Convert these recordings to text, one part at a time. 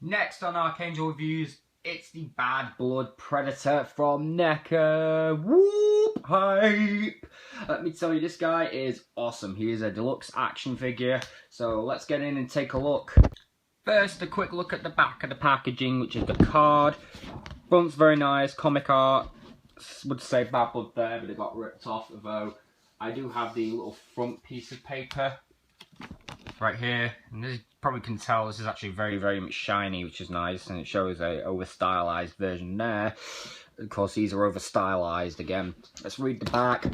Next on Archangel Reviews, it's the Bad Blood Predator from Neca. Whoop! Hype! Let me tell you, this guy is awesome. He is a deluxe action figure, so let's get in and take a look. First, a quick look at the back of the packaging, which is the card. Front's very nice, comic art. Would say Bad Blood there, but it got ripped off, although I do have the little front piece of paper right here, and this, you probably can tell this is actually very, very much shiny, which is nice, and it shows a over stylized version there. Of course, these are over stylized again. Let's read the back.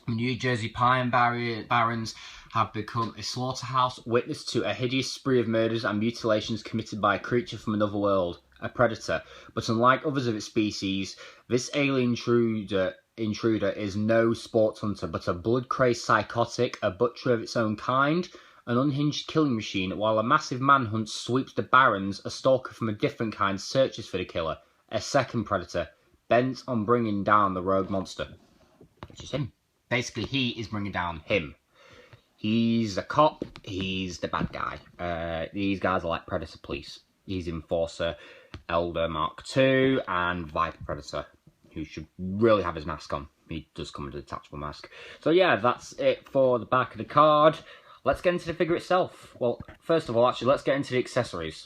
New Jersey Pine Barrens have become a slaughterhouse, witness to a hideous spree of murders and mutilations committed by a creature from another world, a predator. But unlike others of its species, this alien intruder is no sport hunter, but a blood-crazed psychotic, a butcher of its own kind, an unhinged killing machine. While a massive manhunt sweeps the barrens, a stalker from a different kind searches for the killer, a second predator, bent on bringing down the rogue monster, which is him. Basically, he is bringing down him. He's a cop, he's the bad guy. These guys are like Predator Police. He's Enforcer, Elder Mark II, and Viper Predator, who should really have his mask on. He does come with a detachable mask. So yeah, that's it for the back of the card. Let's get into the figure itself. Well, first of all, actually, let's get into the accessories.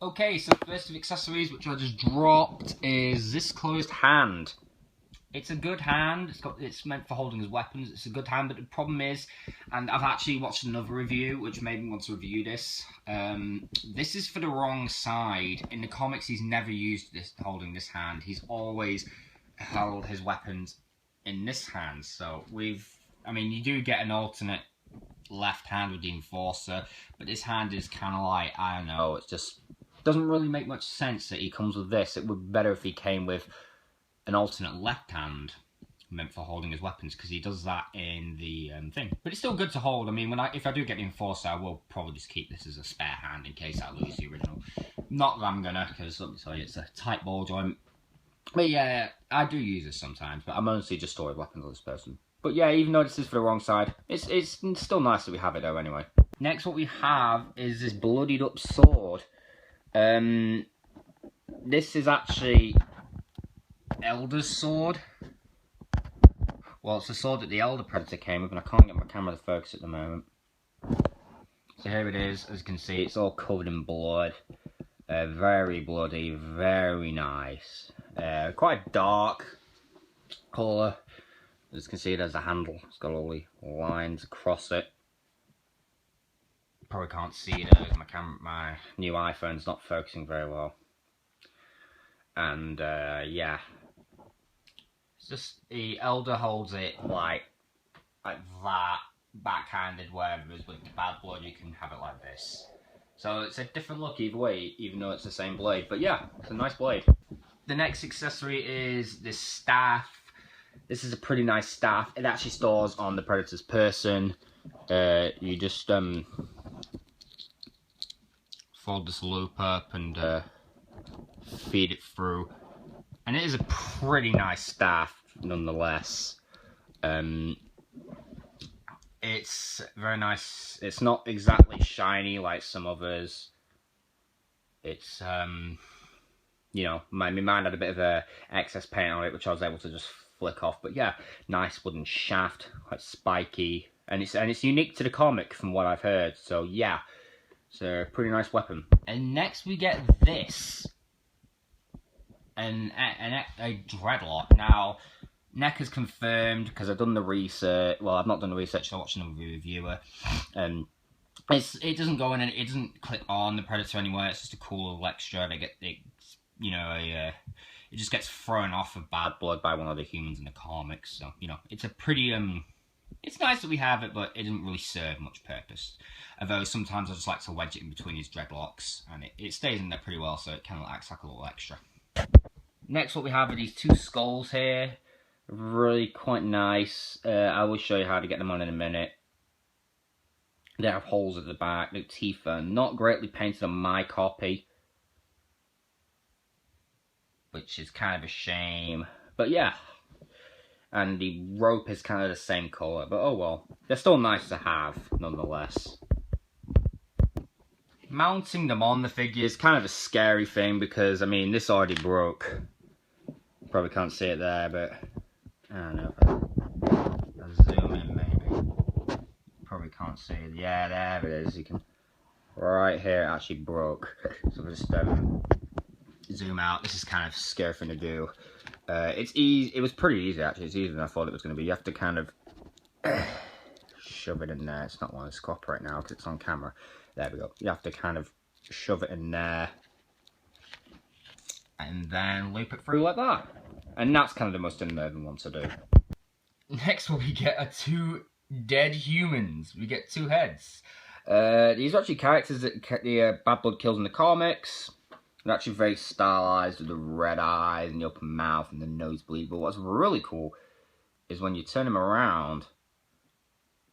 Okay, so the first of accessories, which I just dropped, is this closed hand. It's a good hand. It's meant for holding his weapons. It's a good hand, but the problem is, and I've actually watched another review which made me want to review this. This is for the wrong side. In the comics, he's never used this holding this hand. He's always held his weapons in this hand. So I mean, you do get an alternate left hand with the Enforcer, but this hand is kind of like, I don't know, it just doesn't really make much sense that he comes with this. It would be better if he came with an alternate left hand meant for holding his weapons, because he does that in the thing. But it's still good to hold. I mean, if I do get the Enforcer, I will probably just keep this as a spare hand in case I lose the original. Not that I'm gonna, because let me tell you, it's a tight ball joint. But yeah, I do use this sometimes, but I'm honestly just storing weapons on this person. But yeah, even though this is for the wrong side, it's still nice that we have it though anyway. Next, what we have is this bloodied up sword. This is actually Elder's sword. Well, it's the sword that the Elder Predator came with, and I can't get my camera to focus at the moment. So here it is. As you can see, it's all covered in blood. Very bloody, very nice. Quite dark colour. As you can see, there's a handle. It's got all the lines across it. Probably can't see it as my new iPhone's not focusing very well. And yeah, it's just the Elder holds it like that, backhanded, whereas with the Bad Blood you can have it like this. So it's a different look either way, even though it's the same blade. But yeah, it's a nice blade. The next accessory is this staff. This is a pretty nice staff. It actually stores on the Predator's person. You just fold this loop up and feed it through, and it is a pretty nice staff nonetheless. It's very nice. It's not exactly shiny like some others. It's you know, mine had a bit of excess paint on it, which I was able to just flick off. But yeah, nice wooden shaft, quite spiky, and it's unique to the comic from what I've heard. So yeah, it's a pretty nice weapon. And next we get this. A dreadlock. Now, Neca's confirmed, because I've done the research. Well, I've not done the research, I watched another reviewer. It doesn't go in and it doesn't click on the Predator anywhere. It's just a cool little extra. It just gets thrown off of Bad Blood by one of the humans in the comics. So, you know, it's a pretty it's nice that we have it, but it doesn't really serve much purpose. Although sometimes I just like to wedge it in between his dreadlocks, and it stays in there pretty well, so it kind of acts like a little extra. Next, what we have are these two skulls here. Really quite nice. I will show you how to get them on in a minute. They have holes at the back. The teeth are not greatly painted on my copy, which is kind of a shame. But yeah. And the rope is kind of the same colour. But oh well. They're still nice to have, nonetheless. mounting them on the figure is kind of a scary thing because, I mean, this already broke. Probably can't see it there, but I don't know if I'll zoom in maybe. Probably can't see it. Yeah, there it is. You can, right here, it actually broke. So if I just zoom out, this is kind of a scary thing to do. It's easy. It was pretty easy actually. It's easier than I thought it was going to be. You have to kind of shove it in there. It's not wanting to cooperate now because it's on camera. There we go. You have to kind of shove it in there and then loop it through like that. And that's kind of the most unnerving one to do. Next we get are 2 dead humans. We get 2 heads. These are actually characters that the Bad Blood kills in the comics. They're actually very stylized with the red eyes and the open mouth and the nosebleed. But what's really cool is when you turn them around,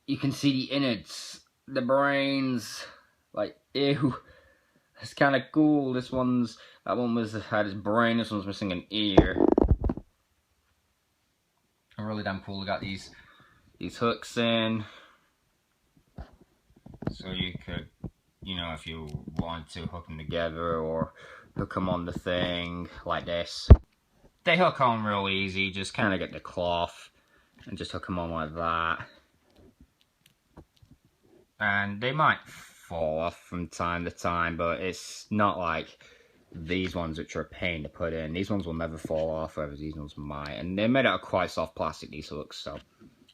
you can see the innards, the brains. Like, ew. It's kind of cool. That one had his brain. This one's missing an ear. Really damn cool. We got these hooks in, so you could, you know, if you want to hook them together or hook them on the thing like this. They hook on real easy. Just kind of get the cloth and just hook them on like that. And they might fall off from time to time, but it's not like these ones which are a pain to put in. These ones will never fall off, whereas these ones might. And they're made out of quite soft plastic, these hooks, so.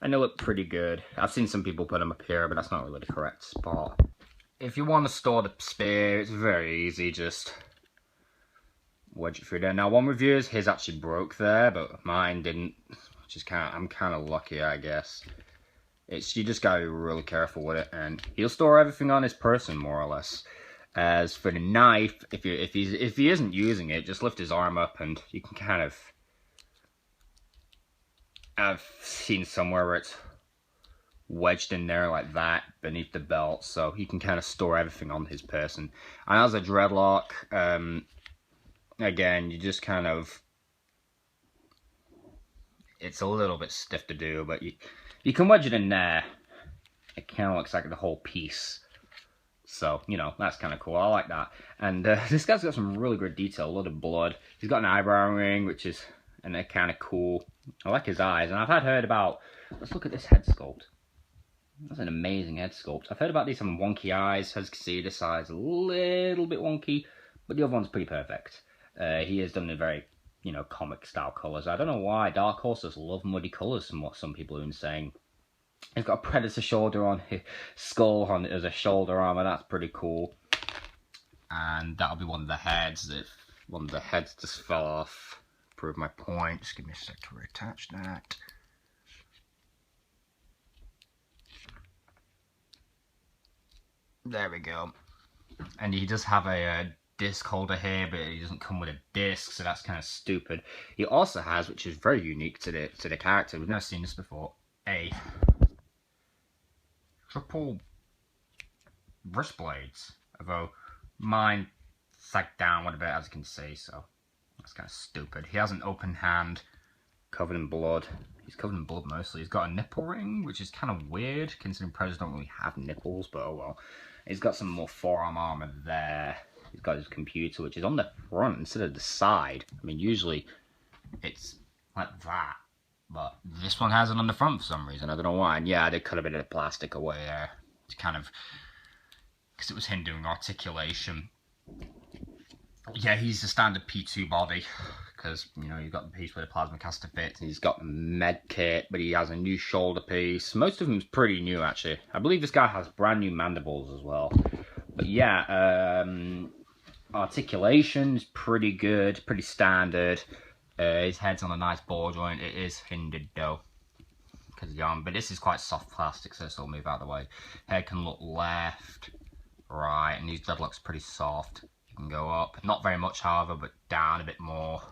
And they look pretty good. I've seen some people put them up here, but that's not really the correct spot. If you want to store the spear, it's very easy, just wedge it through there. Now, one reviewer's, his actually broke there, but mine didn't, which is I'm kind of lucky, I guess. You just gotta be really careful with it, and he'll store everything on his person, more or less. As for the knife, if he isn't using it, just lift his arm up and you can kind of. I've seen somewhere where it's wedged in there like that beneath the belt, so he can kind of store everything on his person. And as a dreadlock, again, you just kind of. It's a little bit stiff to do, but you can wedge it in there. It kind of looks like the whole piece. So, you know, that's kind of cool. I like that. And this guy's got some really good detail. A lot of blood. He's got an eyebrow ring, which is and they're kind of cool. I like his eyes. And I've heard about... Let's look at this head sculpt. That's an amazing head sculpt. I've heard about these some wonky eyes. As you can see, this eye's a little bit wonky. But the other one's pretty perfect. He has done a very, you know, comic style colours. I don't know why. Dark Horses love muddy colours from what some people have been saying. He's got a Predator shoulder on his skull on it as a shoulder armor. That's pretty cool. And that'll be one of the heads. If one of the heads just fell off, prove my point. Just give me a sec to reattach that. There we go. And he does have a disc holder here, but he doesn't come with a disc, so that's kind of stupid. He also has, which is very unique to the character. We've never seen this before. A triple wrist blades, although mine sagged down a bit, as you can see, so that's kind of stupid. He has an open hand covered in blood. He's covered in blood mostly. He's got a nipple ring, which is kind of weird considering Predators don't really have nipples, but oh well. He's got some more forearm armor there. He's got his computer, which is on the front instead of the side. I mean, usually it's like that. But this one has it on the front for some reason. I don't know why. And yeah, they cut a bit of the plastic away there. To kind of... because it was hindering articulation. Yeah, he's a standard P2 body. Because, you know, you've got the piece where the plasma caster fits. And he's got the med kit, but he has a new shoulder piece. Most of them's pretty new, actually. I believe this guy has brand new mandibles as well. But yeah, articulation's pretty good. Pretty standard. His head's on a nice ball joint. It is hindered though, because of the arm. But this is quite soft plastic, so this will move out of the way. Head can look left, right, and these dreadlocks are pretty soft. You can go up, not very much, however, but down a bit more.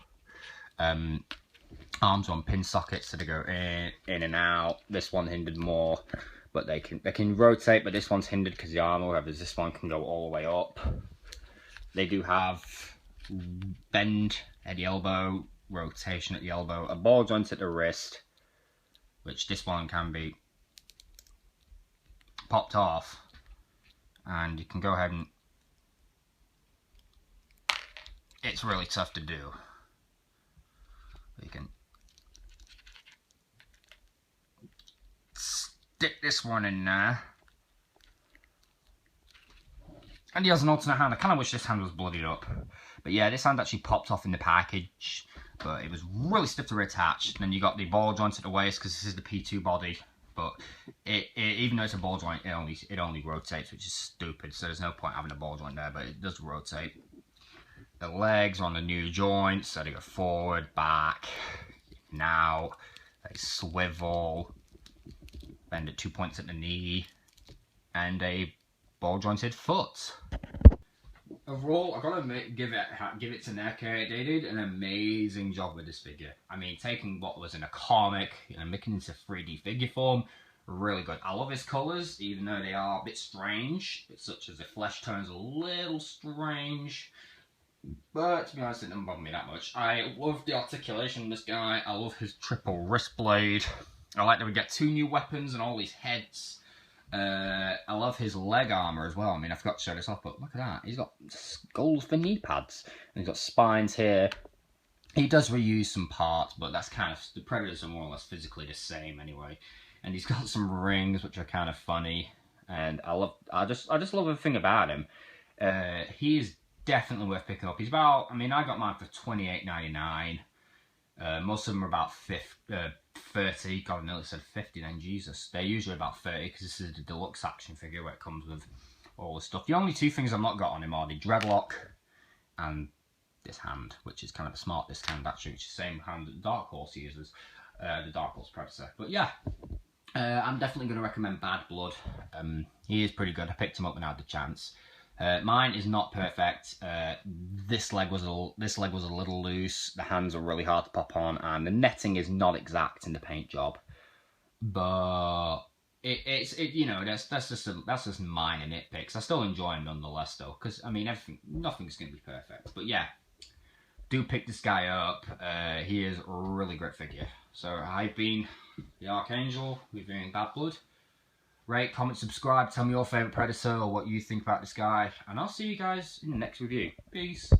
Arms on pin sockets, so they go in and out. This one hindered more, but they can rotate. But this one's hindered because the armor, whereas this one can go all the way up. They do have bend at the elbow. Rotation at the elbow, a ball joint at the wrist, which this one can be popped off, and you can go ahead and it's really tough to do. You can stick this one in there. And he has an alternate hand. I kind of wish this hand was bloodied up. But yeah, this hand actually popped off in the package. But it was really stiff to reattach. And then you got the ball joint at the waist because this is the P2 body. But even though it's a ball joint, it only rotates, which is stupid. So there's no point having a ball joint there, but it does rotate. The legs are on the new joints, so they go forward, back, now, they swivel, bend at 2 points at the knee, and a ball jointed foot. Overall, I've got to give it to Neca. They did an amazing job with this figure. I mean, taking what was in a comic and making it into 3D figure form, really good. I love his colours, even though they are a bit strange, such as the flesh tone's a little strange. But to be honest, it didn't bother me that much. I love the articulation of this guy. I love his triple wrist blade. I like that we get 2 new weapons and all these heads. I love his leg armor as well. I mean, I forgot to show this off, but look at that. He's got skulls for knee pads. And he's got spines here. He does reuse some parts, but that's kind of, the Predators are more or less physically the same anyway. And he's got some rings, which are kind of funny. And I just love everything about him. He is definitely worth picking up. He's about, I mean, I got mine for $28.99. Most of them are about 30. God, I nearly said 50 then, Jesus. They're usually about 30 because this is the deluxe action figure where it comes with all the stuff. The only 2 things I've not got on him are the dreadlock and this hand, which is kind of a smart discount actually, which is the same hand that Dark Horse uses, the Dark Horse Predator. But yeah, I'm definitely going to recommend Bad Blood. He is pretty good. I picked him up when I had the chance. Mine is not perfect. This leg was a little loose. The hands are really hard to pop on, and the netting is not exact in the paint job. But it's you know, that's just minor nitpicks. I still enjoy him nonetheless though, because I mean nothing's gonna be perfect. But yeah, do pick this guy up. He is a really great figure. So I've been the Archangel. We've been Bad Blood. Rate, comment, subscribe, tell me your favourite Predator or what you think about this guy, and I'll see you guys in the next review. Peace.